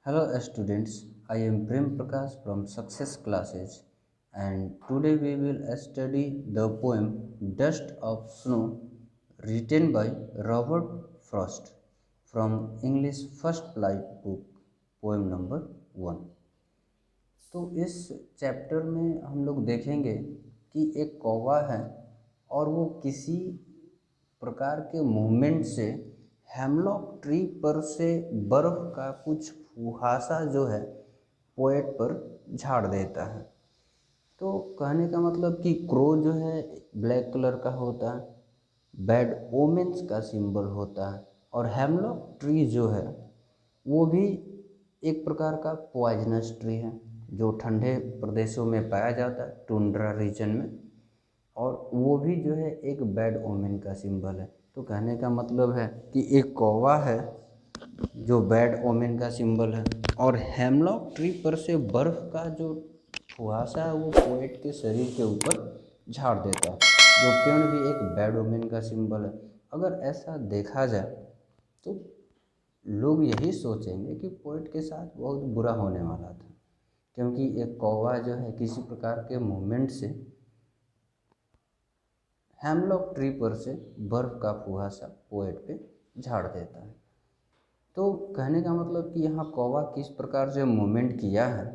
Hello students, I am Prem Prakash from Success Classes and today we will study the poem Dust of Snow written by Robert Frost from English First Flight book poem number 1। तो इस chapter में हम लोग देखेंगे कि एक कौवा है और वो किसी प्रकार के मूवमेंट से हेमलॉक ट्री पर से बर्फ का कुछ फुहासा जो है पोएट पर झाड़ देता है। तो कहने का मतलब कि क्रो जो है ब्लैक कलर का होता है, बैड ओमेंस का सिंबल होता है, और हेमलॉक ट्री जो है वो भी एक प्रकार का पॉइजनस ट्री है जो ठंडे प्रदेशों में पाया जाता है, टुंड्रा रीजन में, और वो भी जो है एक बैड ओमेन का सिंबल है। तो कहने का मतलब है कि एक कौवा है जो बैड ओमेन का सिंबल है, और हेमलॉक ट्री पर से बर्फ का जो फुहासा है वो पोएट के शरीर के ऊपर झाड़ देता है, जो पेड़ भी एक बैड ओमेन का सिंबल है। अगर ऐसा देखा जाए तो लोग यही सोचेंगे कि पोएट के साथ बहुत बुरा होने वाला था, क्योंकि एक कौवा जो है किसी प्रकार के मूवमेंट से हेमलॉक ट्री पर से बर्फ का फुहासा पोएट पे झाड़ देता है। तो कहने का मतलब कि यहाँ कौवा किस प्रकार से मूवमेंट किया है,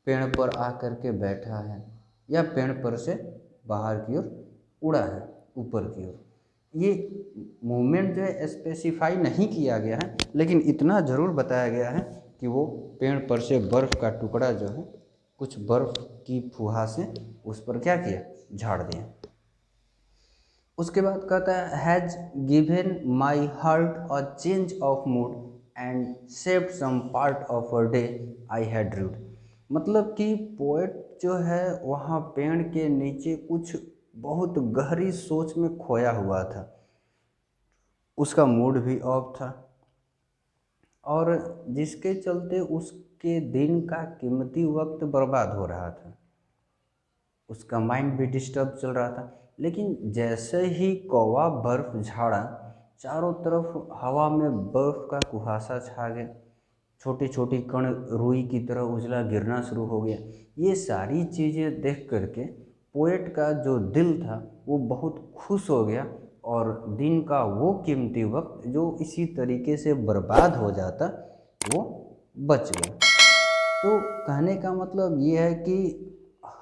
पेड़ पर आकर के बैठा है या पेड़ पर से बाहर की ओर उड़ा है ऊपर की ओर, ये मूवमेंट जो है स्पेसिफाई नहीं किया गया है, लेकिन इतना ज़रूर बताया गया है कि वो पेड़ पर से बर्फ़ का टुकड़ा जो है कुछ बर्फ़ की फुहासे उस पर क्या किया, झाड़ दिया। उसके बाद कहता है has given my heart a change of mood and saved some part of a day I had rued. मतलब कि पोएट जो है वहाँ पेड़ के नीचे कुछ बहुत गहरी सोच में खोया हुआ था, उसका मूड भी ऑफ था, और जिसके चलते उसके दिन का कीमती वक्त बर्बाद हो रहा था, उसका माइंड भी डिस्टर्ब चल रहा था। लेकिन जैसे ही कौवा बर्फ़ झाड़ा, चारों तरफ हवा में बर्फ़ का कुहासा छा गया, छोटी छोटी कण रुई की तरह उजला गिरना शुरू हो गया। ये सारी चीज़ें देख करके पोएट का जो दिल था वो बहुत खुश हो गया, और दिन का वो कीमती वक्त जो इसी तरीके से बर्बाद हो जाता वो बच गया। तो कहने का मतलब ये है कि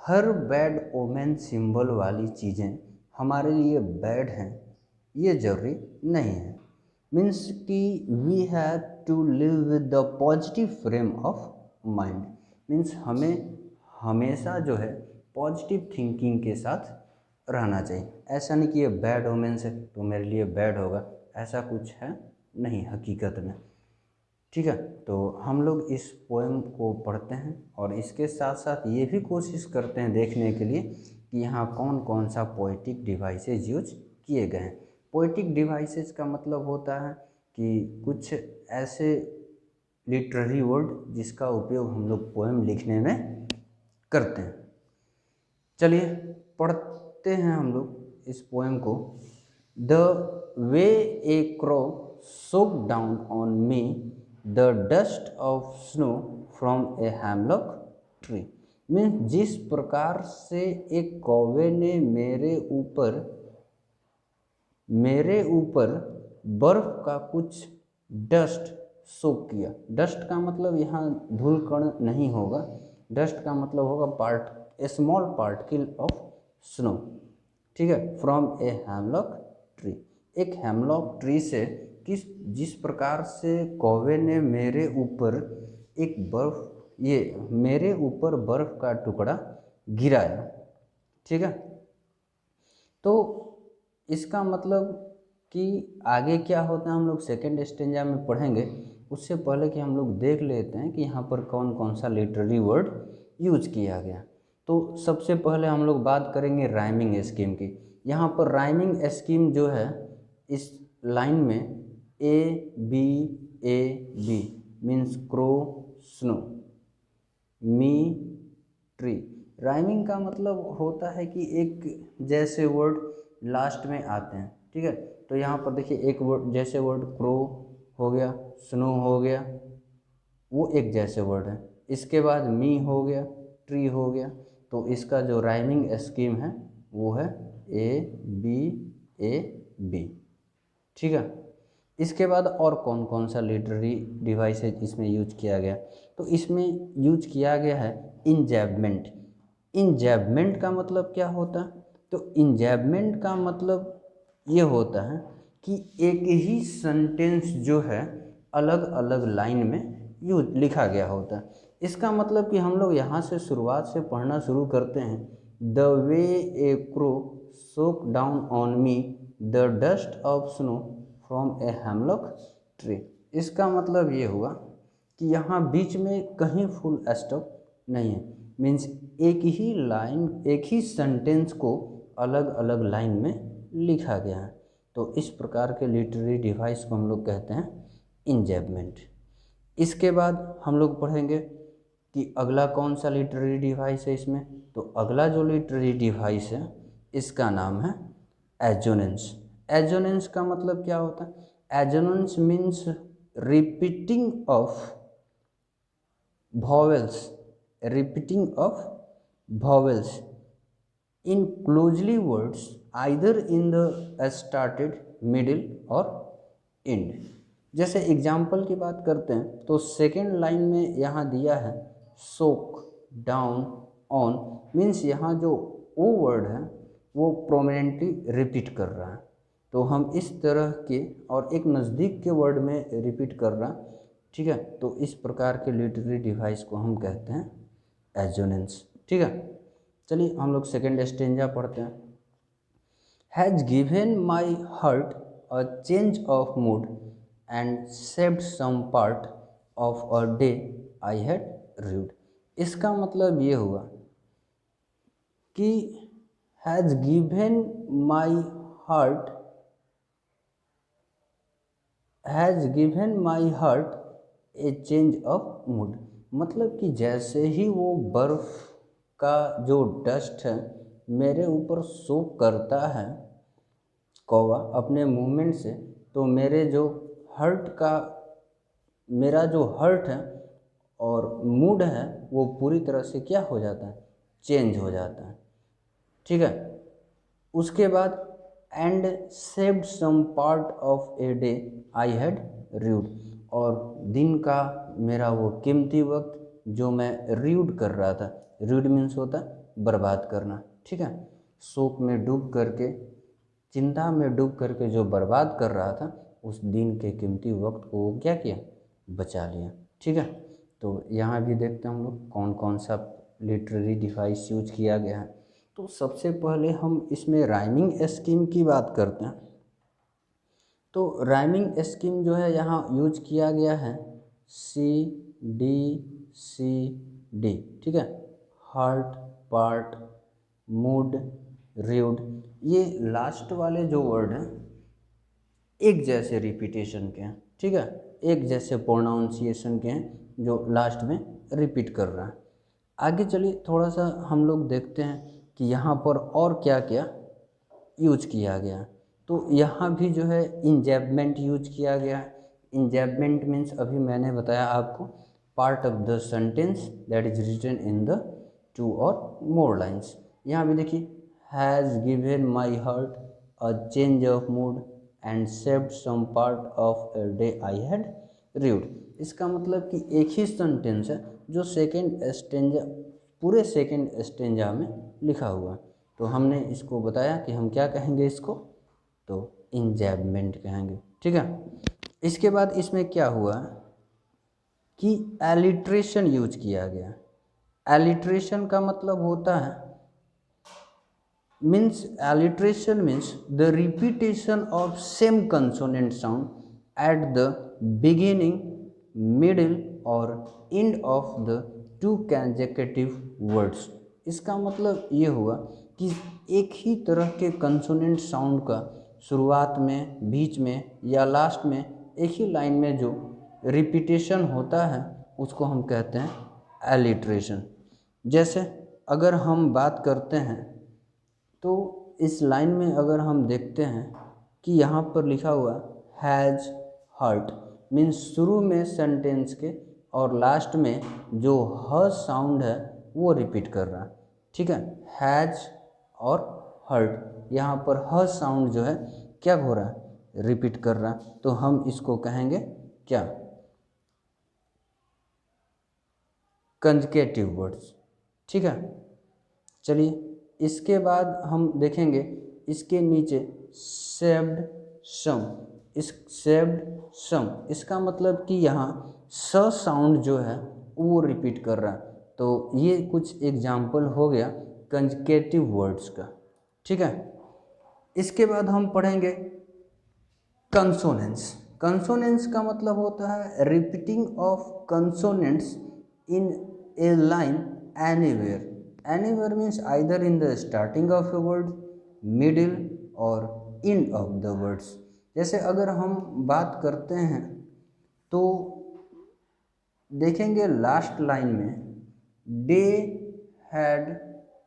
हर बैड ओमेन सिंबल वाली चीज़ें हमारे लिए बैड हैं ये ज़रूरी नहीं है। मीन्स कि we have to live with the positive frame of mind. Means हमें हमेशा जो है पॉजिटिव थिंकिंग के साथ रहना चाहिए। ऐसा नहीं कि ये बैड ओमेन से तो मेरे लिए बैड होगा, ऐसा कुछ है नहीं हकीकत में। ठीक है, तो हम लोग इस पोएम को पढ़ते हैं और इसके साथ साथ ये भी कोशिश करते हैं देखने के लिए कि यहाँ कौन कौन सा पोएटिक डिवाइसेज यूज किए गए हैं। पोएटिक डिवाइसेज का मतलब होता है कि कुछ ऐसे लिटरेरी वर्ड जिसका उपयोग हम लोग पोएम लिखने में करते हैं। चलिए पढ़ते हैं हम लोग इस पोएम को। The way A crow soak down on me the dust of snow from A hemlock tree. Means जिस प्रकार से एक कौवे ने मेरे ऊपर बर्फ का कुछ डस्ट सोक किया। डस्ट का मतलब यहाँ धूल कण नहीं होगा, डस्ट का मतलब होगा part A small particle of snow. ठीक है, फ्रॉम ए हैमलॉक ट्री। एक हैमलॉक ट्री से जिस प्रकार से कौवे ने मेरे ऊपर मेरे ऊपर बर्फ का टुकड़ा गिराया। ठीक है, तो इसका मतलब कि आगे क्या होता है हम लोग सेकेंड स्टेंजा में पढ़ेंगे। उससे पहले कि हम लोग देख लेते हैं कि यहाँ पर कौन कौन सा लिटरेरी वर्ड यूज किया गया। तो सबसे पहले हम लोग बात करेंगे राइमिंग स्कीम की। यहाँ पर राइमिंग स्कीम जो है इस लाइन में A B means crow snow me tree. Rhyming का मतलब होता है कि एक जैसे वर्ड लास्ट में आते हैं। ठीक है, तो यहाँ पर देखिए एक वर्ड जैसे वर्ड क्रो हो गया, स्नो हो गया, वो एक जैसे वर्ड है। इसके बाद मी हो गया, ट्री हो गया, तो इसका जो राइमिंग स्कीम है वो है ए बी ए बी। ठीक है। इसके बाद और कौन कौन सा लिटरेरी डिवाइसेज इसमें यूज किया गया, तो इसमें यूज किया गया है इंजैबमेंट। इंजैबमेंट का मतलब क्या होता है, तो इंजैबमेंट का मतलब ये होता है कि एक ही सेंटेंस जो है अलग अलग लाइन में यूज लिखा गया होता है। इसका मतलब कि हम लोग यहाँ से शुरुआत से पढ़ना शुरू करते हैं, the way A crow soak down on me the dust of snow from a hemlock tree. इसका मतलब ये हुआ कि यहाँ बीच में कहीं फुल स्टॉप नहीं है, मीन्स एक ही लाइन, एक ही सेंटेंस को अलग अलग लाइन में लिखा गया है। तो इस प्रकार के लिटरेरी डिवाइस को हम लोग कहते हैं इंजैबमेंट। इसके बाद हम लोग पढ़ेंगे कि अगला कौन सा लिटरेरी डिवाइस है इसमें, तो अगला जो लिटरेरी डिवाइस है इसका नाम है एजोनेंस। एजोनेंस का मतलब क्या होता है, assonance means repeating of vowels, repeating of vowels in closely words either in the started, middle और end। जैसे एग्जाम्पल की बात करते हैं तो सेकेंड लाइन में यहाँ दिया है सोक डाउन ऑन, मीन्स यहाँ जो ओ वर्ड है वो प्रोमिनेंटली रिपीट कर रहा है, तो हम इस तरह के और एक नज़दीक के वर्ड में रिपीट कर रहा है। ठीक है, तो इस प्रकार के लिटरेरी डिवाइस को हम कहते हैं एजोनेंस। ठीक है, चलिए हम लोग सेकेंड स्टेंजा पढ़ते हैं। Has given my heart a change of mood and saved some part of a day I had rued. इसका मतलब ये हुआ कि has given my heart, has given my heart a change of mood, मतलब कि जैसे ही वो बर्फ़ का जो डस्ट है मेरे ऊपर सोक करता है कौवा अपने मूवमेंट से, तो मेरे जो हर्ट का, मेरा जो हर्ट है और मूड है वो पूरी तरह से क्या हो जाता है, चेंज हो जाता है। ठीक है, उसके बाद and saved some part of a day I had rued, और दिन का मेरा वो कीमती वक्त जो मैं रीड कर रहा था, रीड मीन्स होता है बर्बाद करना। ठीक है, शोक में डूब करके, चिंता में डूब करके जो बर्बाद कर रहा था उस दिन के कीमती वक्त को वो क्या किया, बचा लिया। ठीक है, तो यहाँ भी देखते हैं हम लोग कौन कौन सा लिटरेरी डिवाइस यूज किया गया है। तो सबसे पहले हम इसमें राइमिंग स्कीम की बात करते हैं। तो राइमिंग स्कीम जो है यहाँ यूज किया गया है सी डी सी डी। ठीक है, हार्ट, पार्ट, मूड, रीड, ये लास्ट वाले जो वर्ड हैं एक जैसे रिपीटेशन के हैं। ठीक है, एक जैसे प्रोनाउंसिएशन के हैं जो लास्ट में रिपीट कर रहा है। आगे चलिए थोड़ा सा हम लोग देखते हैं कि यहाँ पर और क्या क्या यूज किया गया। तो यहाँ भी जो है इंजैबमेंट यूज किया गया है। इंजैबमेंट मीन्स अभी मैंने बताया आपको, part of the sentence that is written in the 2 और मोर लाइन्स। यहाँ भी देखिए, has given my heart a change of mood and saved some part of a day I had rued. इसका मतलब कि एक ही सेंटेंस है जो सेकेंड स्टेंजा, पूरे सेकेंड स्टेंजा में लिखा हुआ है, तो हमने इसको बताया कि हम क्या कहेंगे इसको, तो इंजैबमेंट कहेंगे। ठीक है, इसके बाद इसमें क्या हुआ कि एलिट्रेशन यूज किया गया। एलिट्रेशन का मतलब होता है, means alliteration means the repetition of same consonant sound at the beginning, middle और end of the 2 consecutive words. इसका मतलब ये हुआ कि एक ही तरह के कंसोनेंट साउंड का शुरुआत में, बीच में या लास्ट में एक ही लाइन में जो रिपीटेशन होता है उसको हम कहते हैं एलिट्रेशन। जैसे अगर हम बात करते हैं तो इस लाइन में अगर हम देखते हैं कि यहाँ पर लिखा हुआ हैज़ हर्ट, मीन्स शुरू में सेंटेंस के और लास्ट में जो ह साउंड है वो रिपीट कर रहा है, ठीक है। हैज और हर्ड, यहाँ पर ह साउंड जो है क्या हो रहा है, रिपीट कर रहा है, तो हम इसको कहेंगे क्या, कंजकेटिव वर्ड्स, ठीक है। चलिए इसके बाद हम देखेंगे इसके नीचे शेप्ड सम। इस शेप्ड सम इसका मतलब कि यहाँ स साउंड जो है वो रिपीट कर रहा है, तो ये कुछ एग्जाम्पल हो गया कंजकेटिव वर्ड्स का, ठीक है। इसके बाद हम पढ़ेंगे कंसोनेंट्स। कंसोनेंट्स का मतलब होता है repeating of consonants in A line anywhere. Anywhere means either in the starting of a word, middle और एंड ऑफ द वर्ड्स। जैसे अगर हम बात करते हैं तो देखेंगे लास्ट लाइन में they had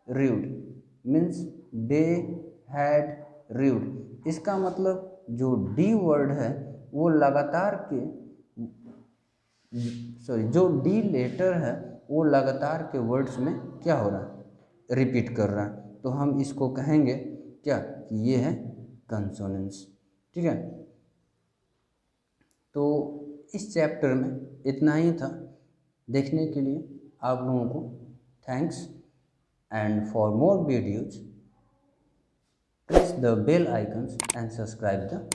read, means they had rued. इसका मतलब जो डी वर्ड है वो लगातार के जो डी लेटर है वो लगातार के वर्ड्स में क्या हो रहा है, रिपीट कर रहा है, तो हम इसको कहेंगे क्या कि ये है कंसोनेंट्स, ठीक है। तो इस चैप्टर में इतना ही था। देखने के लिए आप लोगों को thanks, and for more videos press the bell icons and subscribe the